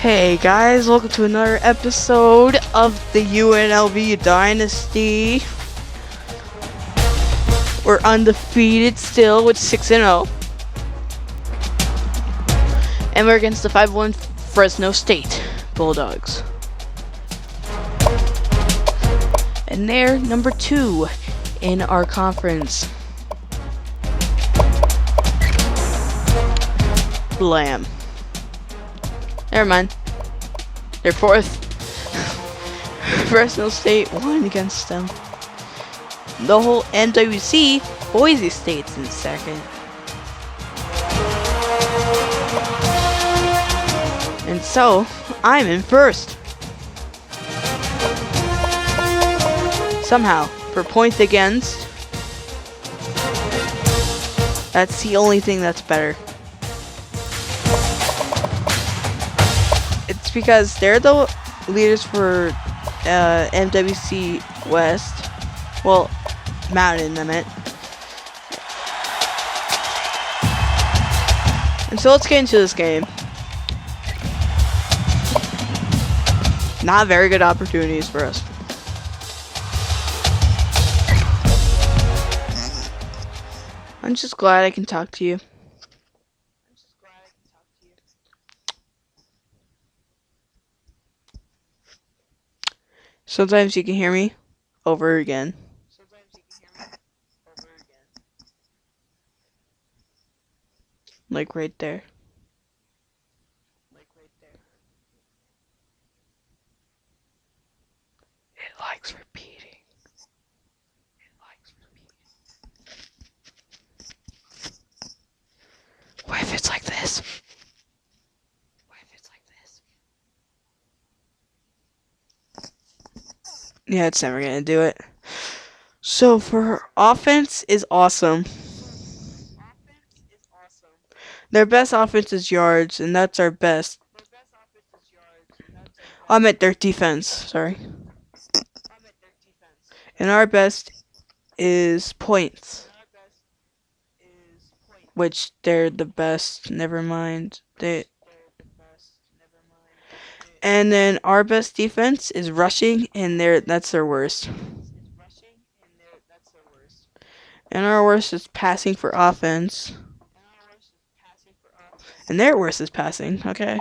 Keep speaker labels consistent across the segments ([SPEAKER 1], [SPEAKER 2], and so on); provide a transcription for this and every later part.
[SPEAKER 1] Hey guys, welcome to another episode of the UNLV dynasty. We're undefeated still with 6-0. And we're against the 5-1 Fresno State Bulldogs. And they're number 2 in our conference. Blam. Never mind. They're 4th. Fresno State won against them. The whole NWC, Boise State's in 2nd. And so, I'm in 1st. Somehow, for points against, that's the only thing that's better. It's because they're the leaders for MWC West. Well, Mountain, I meant. And so let's get into this game. Not very good opportunities for us. I'm just glad I can talk to you. Sometimes you can hear me over again. Like right there. It likes repeating. What if it's like this? Yeah, it's never gonna do it. So for offense is awesome. Their best offense is yards, and that's our best. I meant their defense, sorry. And our best is points. Which they're the best, never mind. And then our best defense is rushing, and that's their worst. And our worst is passing for offense. And their worst is passing, okay.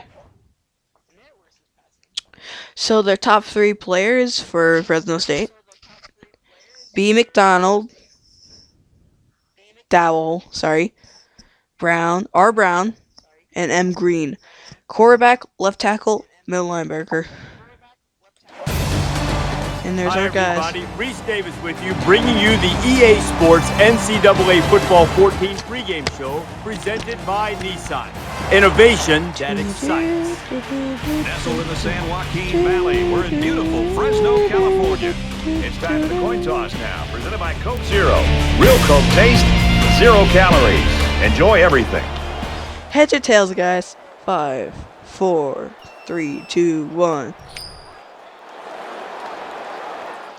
[SPEAKER 1] So their top 3 players for Fresno State: B. McDonald, Dowell, Brown, R. Brown, and M. Green. Quarterback, left tackle, middle linebacker. And there's our guys.
[SPEAKER 2] Hi everybody, Reese Davis with you, bringing you the EA Sports NCAA Football 14 pregame show presented by Nissan. Innovation that excites.
[SPEAKER 3] Nestled in the San Joaquin Valley, we're in beautiful Fresno, California. It's time for the coin toss now, presented by Coke Zero. Real Coke taste, 0 calories. Enjoy everything.
[SPEAKER 1] Heads or tails, guys? 5, 4, 3, 2, 1.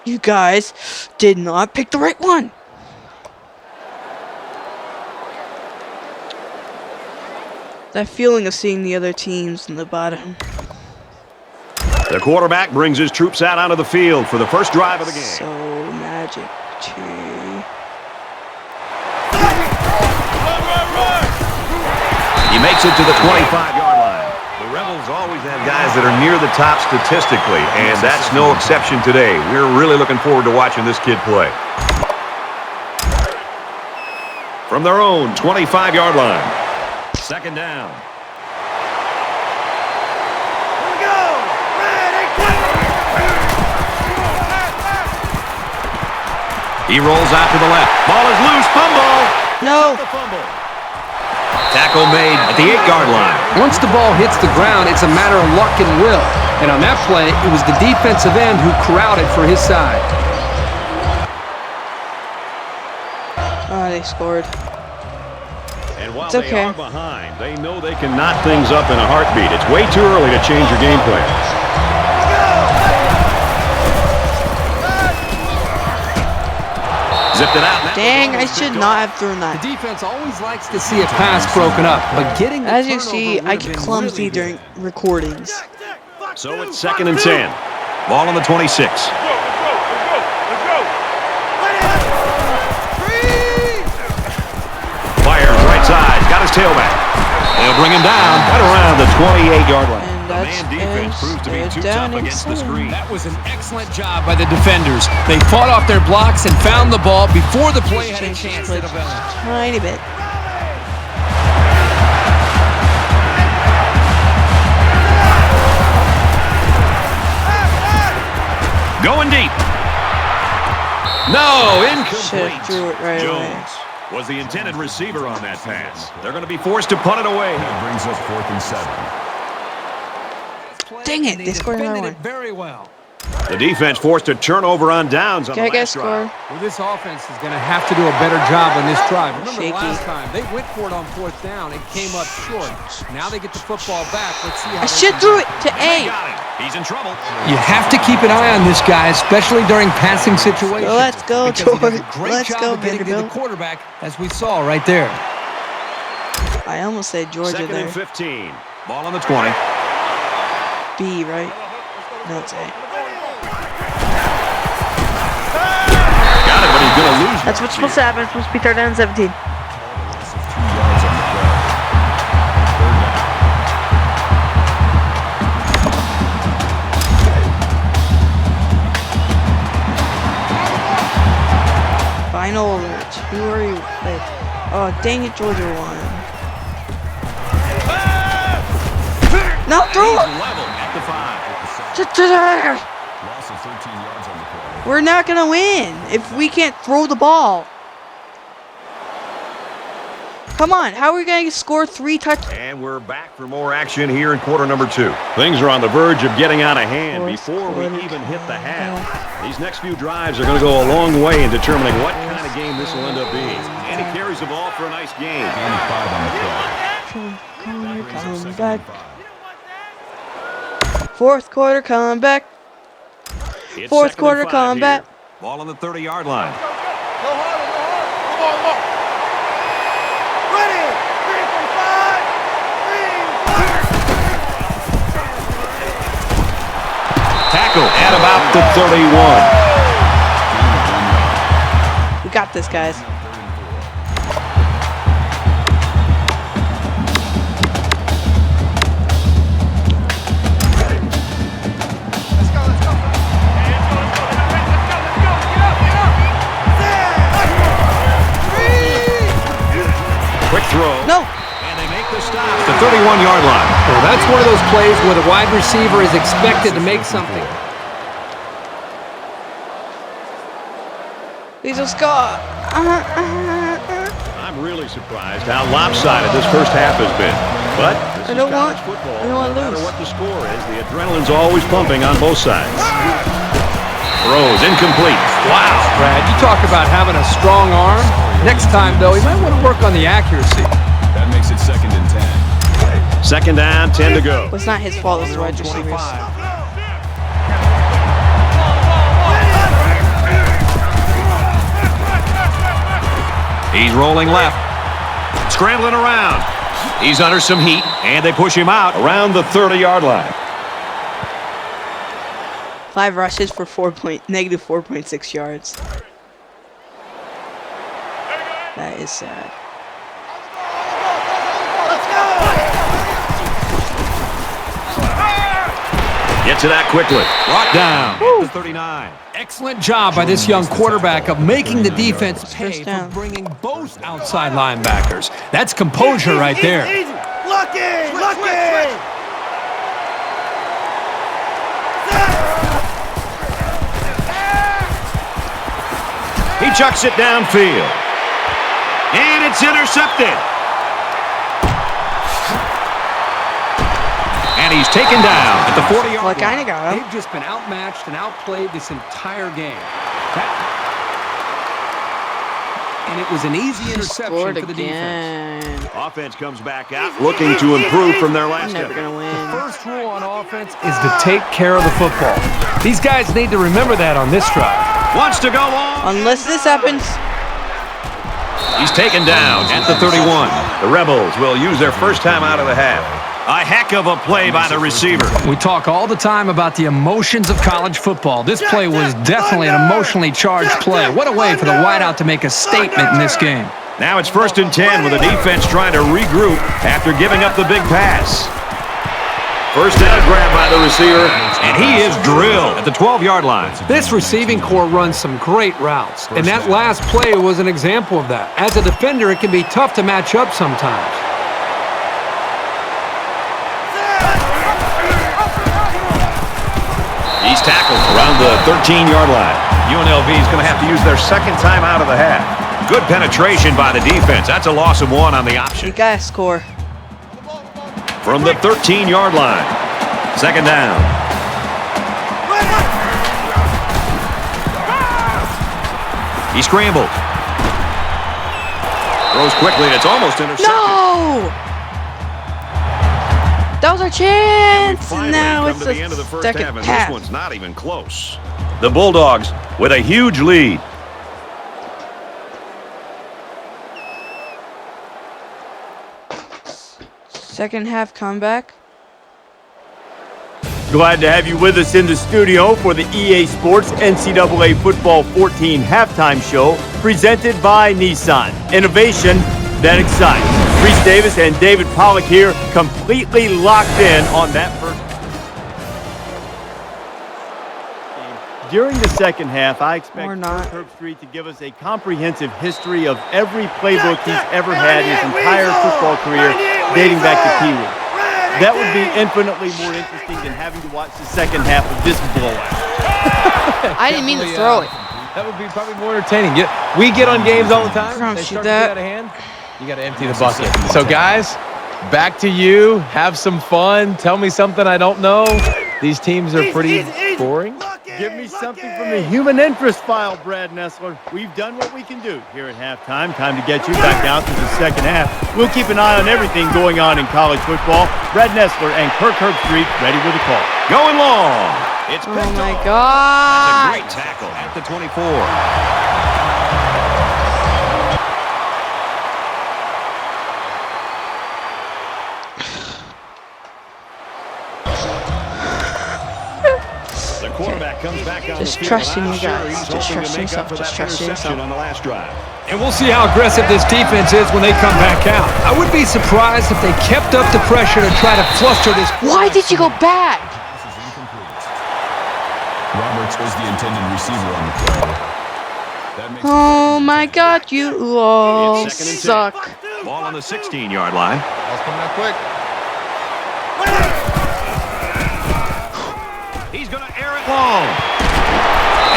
[SPEAKER 1] You guys did not pick the right one. That feeling of seeing the other teams in the bottom.
[SPEAKER 3] The quarterback brings his troops out onto the field for the first drive of the game.
[SPEAKER 1] So magic.
[SPEAKER 3] He makes it to the 25-yard line. The Rebels always have guys that are near the top statistically, and that's no exception today. We're really looking forward to watching this kid play. From their own 25-yard line. 2nd down. Here we go. He rolls out to the left. Ball is loose. Fumble.
[SPEAKER 1] No.
[SPEAKER 3] Tackle made at the 8-yard line.
[SPEAKER 4] Once the ball hits the ground, it's a matter of luck and will. And on that play, it was the defensive end who corralled it for his side.
[SPEAKER 1] Oh, they scored.
[SPEAKER 3] And while
[SPEAKER 1] It's okay.
[SPEAKER 3] they are behind, they know they can knot things up in a heartbeat. It's way too early to change your game plan. Zipped it out.
[SPEAKER 1] Dang, I should not have thrown that.
[SPEAKER 4] The defense always likes to see a pass broken up, but getting the
[SPEAKER 1] As you
[SPEAKER 4] turnover
[SPEAKER 1] see,
[SPEAKER 4] would
[SPEAKER 1] I
[SPEAKER 4] have
[SPEAKER 1] get
[SPEAKER 4] been
[SPEAKER 1] clumsy
[SPEAKER 4] really
[SPEAKER 1] during recordings.
[SPEAKER 3] So it's 2nd and 10. Ball on the 26. Fires right side. Got his tailback. They'll bring him down right around the 28-yard line.
[SPEAKER 1] And
[SPEAKER 3] The man defense proves to be too tough against the screen.
[SPEAKER 4] That was an excellent job by the defenders. They fought off their blocks and found the ball before the play had a chance to develop.
[SPEAKER 1] Tiny bit.
[SPEAKER 3] Going deep. No, incomplete.
[SPEAKER 1] Should've threw it right away.
[SPEAKER 3] Jones was the intended receiver on that pass. They're going to be forced to punt it away.
[SPEAKER 5] That brings up 4th and 7.
[SPEAKER 1] Dang it, they scored another one.
[SPEAKER 4] Very well.
[SPEAKER 3] The defense forced a turnover on downs on the
[SPEAKER 1] Okay, guys,
[SPEAKER 3] last drive.
[SPEAKER 1] score.
[SPEAKER 4] Well, this offense is going to have to do a better job on this drive. Remember
[SPEAKER 1] Shaky.
[SPEAKER 4] last time, they went for it on 4th down and came up short. Now they get the football back. Let's see how
[SPEAKER 1] I
[SPEAKER 4] they
[SPEAKER 1] should
[SPEAKER 4] can
[SPEAKER 1] threw
[SPEAKER 4] do
[SPEAKER 1] it to
[SPEAKER 3] They
[SPEAKER 1] A.
[SPEAKER 3] got him. He's in trouble.
[SPEAKER 4] You have to keep an eye on this guy, especially during passing situations.
[SPEAKER 1] So let's go,
[SPEAKER 4] because he does a
[SPEAKER 1] George.
[SPEAKER 4] great
[SPEAKER 1] Let's
[SPEAKER 4] job
[SPEAKER 1] go,
[SPEAKER 4] of getting to the
[SPEAKER 1] Vanderbilt.
[SPEAKER 4] quarterback, as we saw right there.
[SPEAKER 1] I almost said Georgia
[SPEAKER 3] 2nd
[SPEAKER 1] there.
[SPEAKER 3] and 15. Ball on the 20.
[SPEAKER 1] B, right? No, it's A.
[SPEAKER 3] Got it, but he's going to lose it.
[SPEAKER 1] That's what's supposed to happen. It's supposed to be 3rd down and 17.
[SPEAKER 5] Loss of 2 yards on the play. 3rd down.
[SPEAKER 1] Final alert. Who are you with? Oh, dang it, Georgia won. No, throw
[SPEAKER 3] He's
[SPEAKER 1] it!
[SPEAKER 3] level at the 5.
[SPEAKER 5] Loss of 13 yards on the play.
[SPEAKER 1] We're not going to win if we can't throw the ball. Come on, how are we going to score 3 touchdowns?
[SPEAKER 3] And we're back for more action here in quarter number 2. Things are on the verge of getting out of hand before we even hit the half. These next few drives are going to go a long way in determining what kind of game this will end up being. And he carries the ball for a nice game.
[SPEAKER 5] 25 on the play.
[SPEAKER 1] Come back. 4th quarter comeback.
[SPEAKER 3] It's
[SPEAKER 1] 4th
[SPEAKER 3] 2nd
[SPEAKER 1] quarter
[SPEAKER 3] and 5
[SPEAKER 1] comeback.
[SPEAKER 3] here. Ball on the 30-yard line. Tackle at about the 31.
[SPEAKER 1] We got this, guys.
[SPEAKER 3] Quick throw.
[SPEAKER 1] No.
[SPEAKER 3] And they make the stop at the 31-yard line.
[SPEAKER 4] Well, that's one of those plays where the wide receiver is expected to make something.
[SPEAKER 1] Please don't score.
[SPEAKER 3] I'm really surprised how lopsided this first half has been. But this
[SPEAKER 1] I don't
[SPEAKER 3] is college
[SPEAKER 1] want-
[SPEAKER 3] football.
[SPEAKER 1] I don't want to
[SPEAKER 3] No matter
[SPEAKER 1] lose.
[SPEAKER 3] what the score is, the adrenaline's always pumping on both sides. Throws incomplete. Wow.
[SPEAKER 4] Brad, you talk about having a strong arm. Next time, though, you might want to work on the accuracy.
[SPEAKER 5] That makes it 2nd and 10.
[SPEAKER 3] 2nd down, 10 to go.
[SPEAKER 1] Well, it's not his fault. It's the wide receivers.
[SPEAKER 3] 25. He's rolling left. Scrambling around. He's under some heat, and they push him out around the 30-yard line.
[SPEAKER 1] 5 rushes for negative 4.6 yards. That is sad.
[SPEAKER 3] Gets it out quickly. Brought down at the 39.
[SPEAKER 4] Excellent job by this young quarterback of making the defense pay
[SPEAKER 1] First
[SPEAKER 4] for
[SPEAKER 1] down.
[SPEAKER 4] bringing both outside linebackers. That's composure right there.
[SPEAKER 3] He chucks it downfield. And it's intercepted. And he's taken down at the 40-yard
[SPEAKER 1] Well, I kind
[SPEAKER 3] line.
[SPEAKER 1] of got him.
[SPEAKER 4] They've just been outmatched and outplayed this entire game. And it was an easy interception
[SPEAKER 1] Scored
[SPEAKER 4] for the defense.
[SPEAKER 1] again.
[SPEAKER 3] Offense comes back out, looking to improve from their
[SPEAKER 1] I'm
[SPEAKER 3] last
[SPEAKER 1] never
[SPEAKER 3] effort.
[SPEAKER 1] gonna win.
[SPEAKER 4] First rule on offense is to take care of the football. These guys need to remember that on this drive.
[SPEAKER 3] Wants to go long.
[SPEAKER 1] Unless this happens.
[SPEAKER 3] He's taken down at the 31. The Rebels will use their first time out of the half. A heck of a play by the receiver.
[SPEAKER 4] We talk all the time about the emotions of college football. This play was definitely an emotionally charged play. What a way for the wideout to make a statement in this game.
[SPEAKER 3] Now it's 1st and 10 with the defense trying to regroup after giving up the big pass. First down grab by the receiver, and he is drilled at the 12-yard line.
[SPEAKER 4] This receiving core runs some great routes, and that last play was an example of that. As a defender, it can be tough to match up sometimes.
[SPEAKER 3] He's tackled around the 13-yard line. UNLV is going to have to use their second time out of the half. Good penetration by the defense. That's a loss of 1 on the option.
[SPEAKER 1] You gotta score.
[SPEAKER 3] From the 13-yard line. Second down. He scrambled. Throws quickly, and it's almost intercepted.
[SPEAKER 1] No! That was our chance.
[SPEAKER 3] Finally
[SPEAKER 1] Now
[SPEAKER 3] come
[SPEAKER 1] it's
[SPEAKER 3] to the end of the first
[SPEAKER 1] second
[SPEAKER 3] half, and
[SPEAKER 1] half.
[SPEAKER 3] this one's not even close. The Bulldogs with a huge lead.
[SPEAKER 1] Second half comeback.
[SPEAKER 2] Glad to have you with us in the studio for the EA Sports NCAA Football 14 halftime show presented by Nissan. Innovation that excites. Reese Davis and David Pollock here, completely locked in on that first. During the second half, I expect Herbstreit to give us a comprehensive history of every playbook he's ever had his entire football career, dating back to Pee Wee. That would be infinitely more interesting than having to watch the second half of this blowout.
[SPEAKER 1] I didn't mean to throw it.
[SPEAKER 6] That would be probably more entertaining. We get on games all the time. They
[SPEAKER 1] Shoot
[SPEAKER 6] start to
[SPEAKER 1] that.
[SPEAKER 6] get out of hand. You got to empty the bucket. So, guys, back to you. Have some fun. Tell me something I don't know. These teams are pretty boring.
[SPEAKER 2] Give me something from the human interest file, Brad Nessler. We've done what we can do here at halftime. Time to get you back out to the second half. We'll keep an eye on everything going on in college football. Brad Nessler and Kirk Herbstreit ready with a call.
[SPEAKER 3] Going long. It's picked
[SPEAKER 1] Oh my
[SPEAKER 3] off.
[SPEAKER 1] God.
[SPEAKER 3] That's a great tackle at the 24. The quarterback comes back on
[SPEAKER 1] Just
[SPEAKER 3] the field.
[SPEAKER 1] trusting
[SPEAKER 3] I'm
[SPEAKER 1] you
[SPEAKER 3] sure
[SPEAKER 1] guys.
[SPEAKER 3] he's
[SPEAKER 1] Just
[SPEAKER 3] hoping to
[SPEAKER 1] trust
[SPEAKER 3] make
[SPEAKER 1] yourself.
[SPEAKER 3] up for
[SPEAKER 1] Just
[SPEAKER 3] that
[SPEAKER 1] trust
[SPEAKER 3] interception
[SPEAKER 1] yourself.
[SPEAKER 3] on the last drive.
[SPEAKER 4] And we'll see how aggressive this defense is when they come back out. I would be surprised if they kept up the pressure to try to fluster this.
[SPEAKER 1] Why did you go back?
[SPEAKER 5] This is incomplete. Roberts was the intended receiver on the play. That makes
[SPEAKER 1] Oh my God, you all
[SPEAKER 3] It's second and 10.
[SPEAKER 1] suck.
[SPEAKER 3] Ball on the 16-yard line.
[SPEAKER 6] Ball's coming out quick.
[SPEAKER 3] He's going to air it long.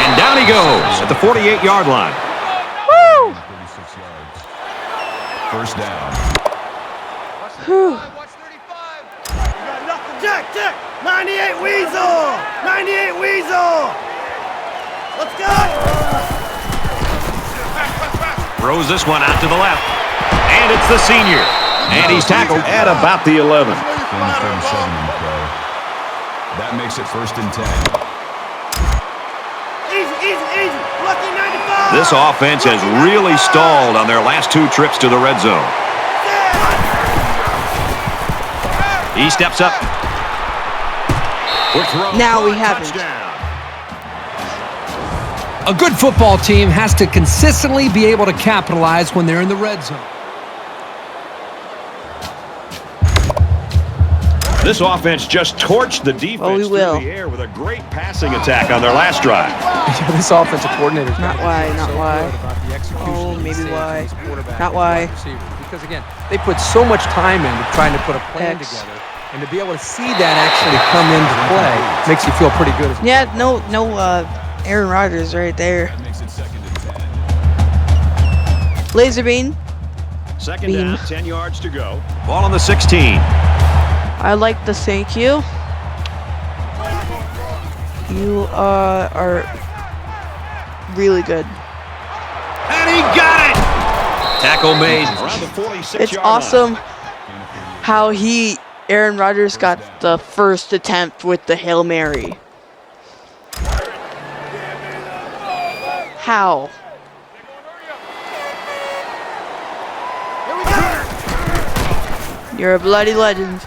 [SPEAKER 3] And down he goes at the 48-yard line.
[SPEAKER 5] 36 yards. First down.
[SPEAKER 1] Whew.
[SPEAKER 7] Check! 98 Weasel! 98 Weasel! Let's go!
[SPEAKER 3] Throws this one out to the left. And it's the senior. And he's tackled at about the 11.
[SPEAKER 5] Gain of 37 in the play. That makes it 1st and 10.
[SPEAKER 7] Easy! Lucky 95!
[SPEAKER 3] This offense has really stalled on their last 2 trips to the red zone. He steps up. Quick throw
[SPEAKER 1] Now
[SPEAKER 3] for
[SPEAKER 1] we
[SPEAKER 3] a
[SPEAKER 1] haven't.
[SPEAKER 3] touchdown.
[SPEAKER 4] A good football team has to consistently be able to capitalize when they're in the red zone.
[SPEAKER 3] This offense just torched the defense
[SPEAKER 1] Oh, we
[SPEAKER 3] through
[SPEAKER 1] will.
[SPEAKER 3] the air with a great passing attack on their last drive.
[SPEAKER 6] This offensive coordinator.
[SPEAKER 1] Not why, not why. Oh, maybe why. Not why.
[SPEAKER 6] Because, again, they put so much time into trying to put a plan
[SPEAKER 1] X.
[SPEAKER 6] together. And to be able to see that actually come into play makes you feel pretty good.
[SPEAKER 1] Yeah, no, Aaron Rodgers right there.
[SPEAKER 5] That makes it 2nd and 10.
[SPEAKER 1] Laser beam.
[SPEAKER 3] Second
[SPEAKER 1] Beam.
[SPEAKER 3] down, 10 yards to go. Ball on the 16.
[SPEAKER 1] I like the thank you. You are really good.
[SPEAKER 3] And he got it! Tackle made around the 46-yard
[SPEAKER 1] It's awesome how Aaron Rodgers got the first attempt with the Hail Mary. How? You're a bloody legend.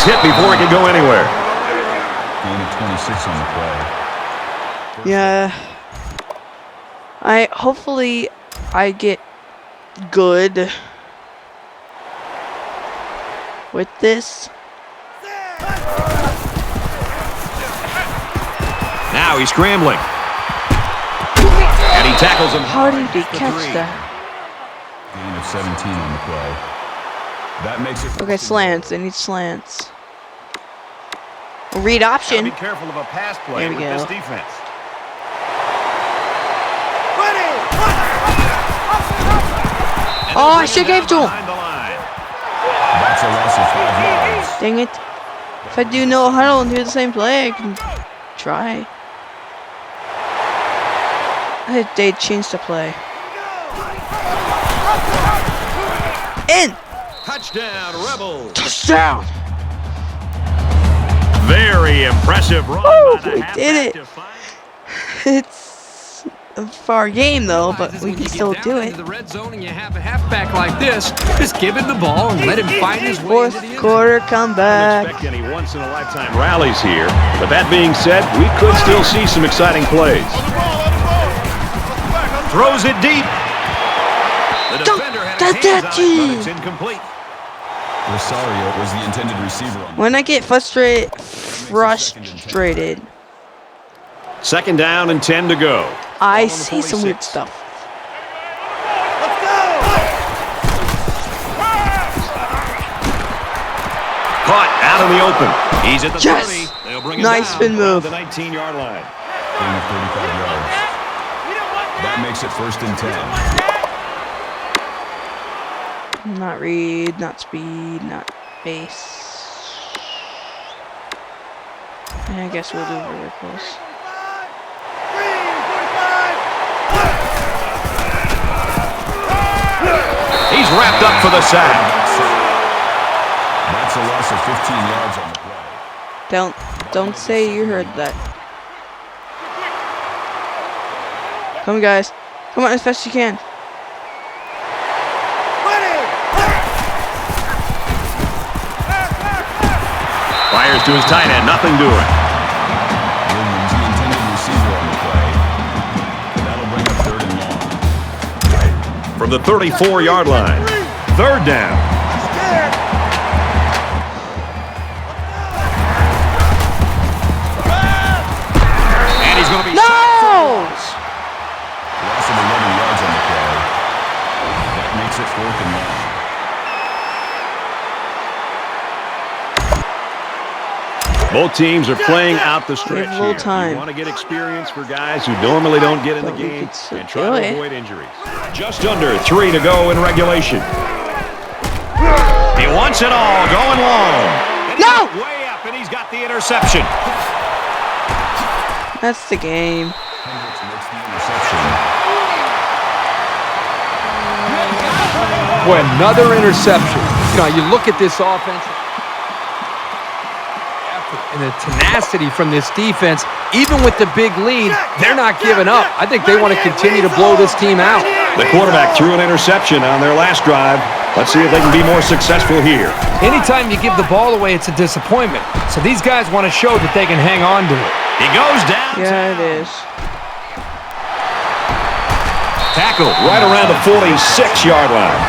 [SPEAKER 3] was hit before it could go anywhere.
[SPEAKER 5] Gain of 26 on the play.
[SPEAKER 1] Yeah. Hopefully I get good with this.
[SPEAKER 3] Now he's scrambling. And he tackles him.
[SPEAKER 1] How did he catch that?
[SPEAKER 5] Gain of 17 on the play. That makes it.
[SPEAKER 1] Okay, slants. I need slants. Read option.
[SPEAKER 3] Be careful of a pass play
[SPEAKER 1] There we
[SPEAKER 3] with
[SPEAKER 1] go.
[SPEAKER 3] this defense.
[SPEAKER 1] Oh, I should have gave to him.
[SPEAKER 3] Behind the line.
[SPEAKER 5] That's a loss of 5 yards.
[SPEAKER 1] Dang it. If I do no huddle and do the same play, I can try. They changed the play. In!
[SPEAKER 3] Touchdown, Rebels.
[SPEAKER 1] Touchdown!
[SPEAKER 3] Very impressive run
[SPEAKER 1] Woo,
[SPEAKER 3] by the
[SPEAKER 1] we
[SPEAKER 3] halfback
[SPEAKER 1] did it.
[SPEAKER 3] to find-
[SPEAKER 1] It's a far game though, but we can still do it.
[SPEAKER 4] The red zone and you have a halfback like this, just give him the ball and let him find his way.
[SPEAKER 1] Fourth
[SPEAKER 4] into the end
[SPEAKER 1] quarter
[SPEAKER 3] Don't
[SPEAKER 1] comeback.
[SPEAKER 3] expect any once-in-a-lifetime rallies here. But that being said, we could still see some exciting plays. Throws it deep. The defender had his hands on it, but it's incomplete.
[SPEAKER 5] Rosario was the intended receiver on the
[SPEAKER 1] When I get frustrated,
[SPEAKER 3] Second down and 10 to go.
[SPEAKER 1] I
[SPEAKER 3] Ball on the
[SPEAKER 1] see some weird
[SPEAKER 3] 46.
[SPEAKER 1] stuff.
[SPEAKER 3] Caught out in the open. He's at the
[SPEAKER 1] Yes!
[SPEAKER 3] 30. They'll bring him
[SPEAKER 1] Nice
[SPEAKER 3] down
[SPEAKER 1] spin move.
[SPEAKER 3] around the 19-yard line.
[SPEAKER 5] gain of 35 yards. That makes it 1st and 10.
[SPEAKER 1] Not read, not speed, not base. I guess we'll do verticals.
[SPEAKER 3] He's wrapped up for the sack.
[SPEAKER 5] That's a loss of 15 yards on the play.
[SPEAKER 1] Don't say you heard that. Come on, guys. Come on as fast as you can.
[SPEAKER 3] Fires to his tight end. Nothing doing.
[SPEAKER 5] Williams, the intended receiver on the play. That'll bring up 3rd and long.
[SPEAKER 3] From the 34-yard line. 3rd down. And he's going to be
[SPEAKER 1] No!
[SPEAKER 5] Loss of 11 yards on the play. That makes it 4th and long.
[SPEAKER 3] Both teams are playing out the stretch
[SPEAKER 1] Give a little
[SPEAKER 3] here.
[SPEAKER 1] time.
[SPEAKER 3] You want to get experience for guys who normally don't get in the
[SPEAKER 1] But we
[SPEAKER 3] game
[SPEAKER 1] could still
[SPEAKER 3] and try
[SPEAKER 1] do
[SPEAKER 3] to
[SPEAKER 1] it.
[SPEAKER 3] avoid injuries. Just under 3 to go in regulation. He wants it all, going long. And he
[SPEAKER 1] No!
[SPEAKER 3] got way up, and he's got the interception.
[SPEAKER 1] That's the game.
[SPEAKER 5] Hendricks makes the interception.
[SPEAKER 4] Boy, another interception. You know, you look at this offense and the tenacity from this defense, even with the big lead, they're not giving up. I think they want to continue to blow this team out.
[SPEAKER 3] The quarterback threw an interception on their last drive. Let's see if they can be more successful here.
[SPEAKER 4] Anytime you give the ball away, it's a disappointment. So these guys want to show that they can hang on to it.
[SPEAKER 3] He goes down.
[SPEAKER 1] Yeah, it is.
[SPEAKER 3] Tackled right around the 46-yard line.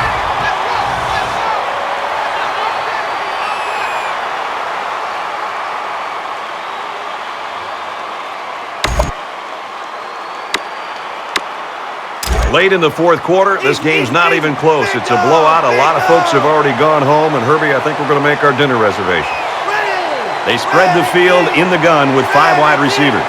[SPEAKER 3] Late in the 4th quarter, this game's not even close. It's a blowout. A lot of folks have already gone home, and Herbie, I think we're going to make our dinner reservation. They spread the field in the gun with 5 wide receivers.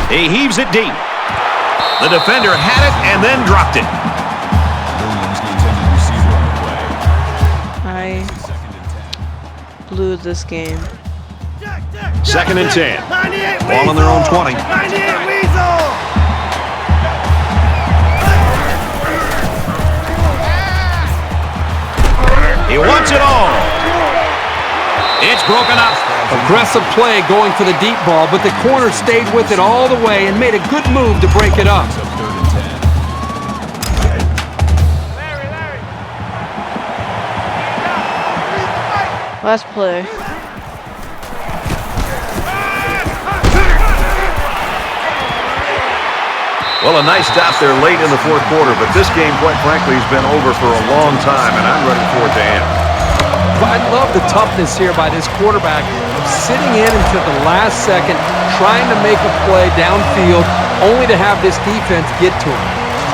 [SPEAKER 3] He heaves it deep. The defender had it and then dropped it.
[SPEAKER 5] Williams, the intended receiver on the play.
[SPEAKER 1] I
[SPEAKER 5] 2nd and 10.
[SPEAKER 1] blew this game.
[SPEAKER 3] 2nd and 10. Ball on their own 20.
[SPEAKER 7] 98 Weasel!
[SPEAKER 3] He wants it all. It's broken up.
[SPEAKER 4] Aggressive play going for the deep ball, but the corner stayed with it all the way and made a good move to break it up.
[SPEAKER 5] It's up 3rd and 10.
[SPEAKER 1] Last play.
[SPEAKER 3] Well, a nice stop there late in the fourth quarter, but this game, quite frankly, has been over for a long time, and I'm ready for it to end.
[SPEAKER 4] I love the toughness here by this quarterback, sitting in until the last second, trying to make a play downfield, only to have this defense get to him.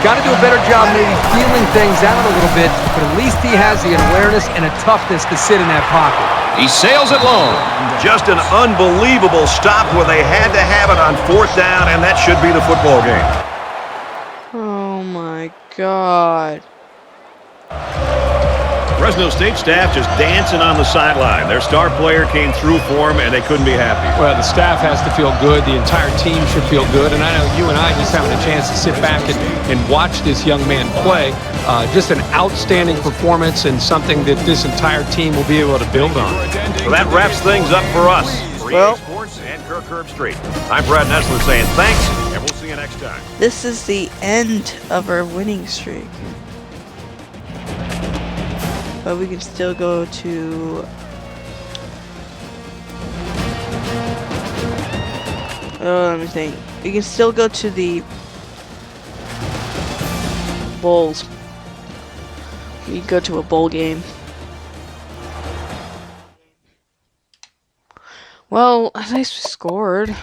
[SPEAKER 4] He's got to do a better job maybe feeling things out a little bit, but at least he has the awareness and a toughness to sit in that pocket.
[SPEAKER 3] He sails it long. Just an unbelievable stop where they had to have it on fourth down, and that should be the football game.
[SPEAKER 1] Oh my God.
[SPEAKER 3] Fresno State staff just dancing on the sideline. Their star player came through for them, and they couldn't be happy.
[SPEAKER 4] Well, the staff has to feel good. The entire team should feel good. And I know you and I just having a chance to sit back and watch this young man play. Just an outstanding performance and something that this entire team will be able to build on.
[SPEAKER 3] So that wraps things up for us.
[SPEAKER 1] Well,
[SPEAKER 3] Sports and Kirk Herbstreit. I'm Brad Nessler saying thanks, and we'll see you next time.
[SPEAKER 1] this is the end of our winning streak. But we can still go to... let me think. We can still go to the bowls. We can go to a bowl game. Well, at least we scored.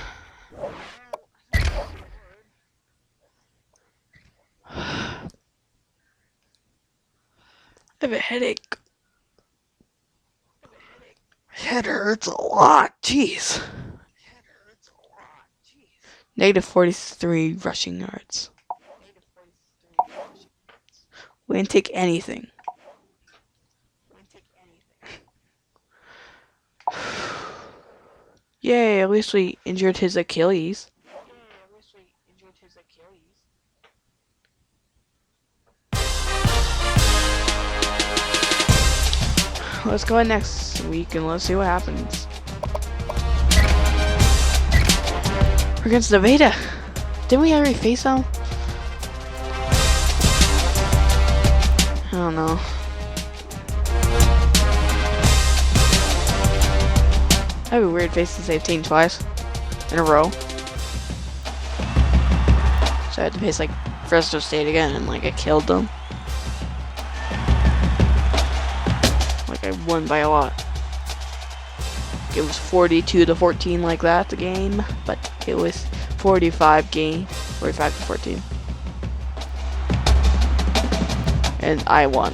[SPEAKER 1] I have a headache. My head hurts a lot. Jeez. Negative 43 rushing yards. We didn't take anything. Yay, at least we injured his Achilles. Let's go in next week and let's see what happens. We're against Nevada. Didn't we already face them? I don't know. That'd be weird facing the same team twice in a row. So I had to face like Fresno State again and like I killed them. I won by a lot. It was 42-14 like that, the game, but it was 45 to 14. And I won.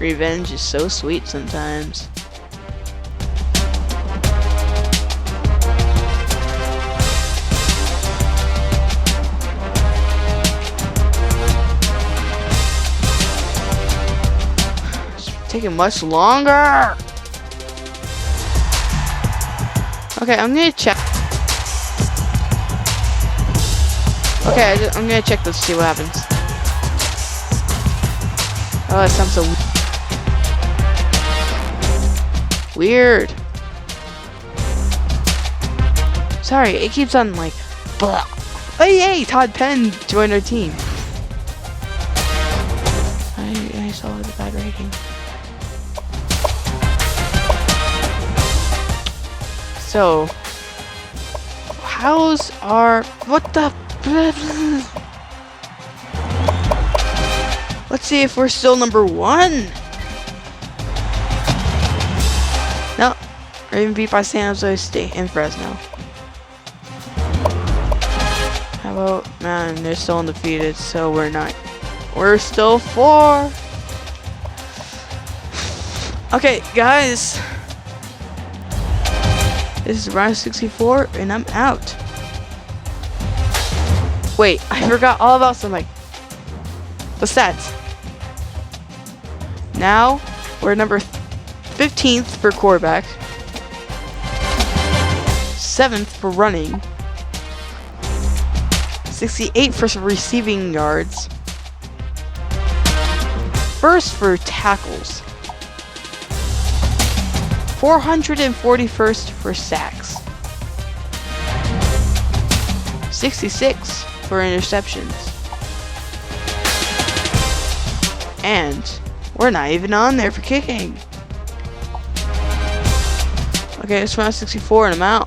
[SPEAKER 1] Revenge is so sweet sometimes. Taking much longer. Okay, I'm gonna check. Okay, I'm gonna check this to see what happens. Oh, that sounds so weird. Sorry, it keeps on like. Blah. Oh yay! Todd Penn joined our team. I saw the bad rating. So, how's our, what the, let's see if we're still number 1. No, we're even beat by San Jose State and Fresno. How about, man, they're still undefeated, so we're not, we're still 4. Okay, guys. This is round 64, and I'm out. Wait, I forgot all about something. The stats. Now, we're number 15th for quarterback. 7th for running. 68 for receiving yards. 1st for tackles. 441st for sacks. 66 for interceptions. And We're not even on there for kicking. Okay, it's round 64 and I'm out.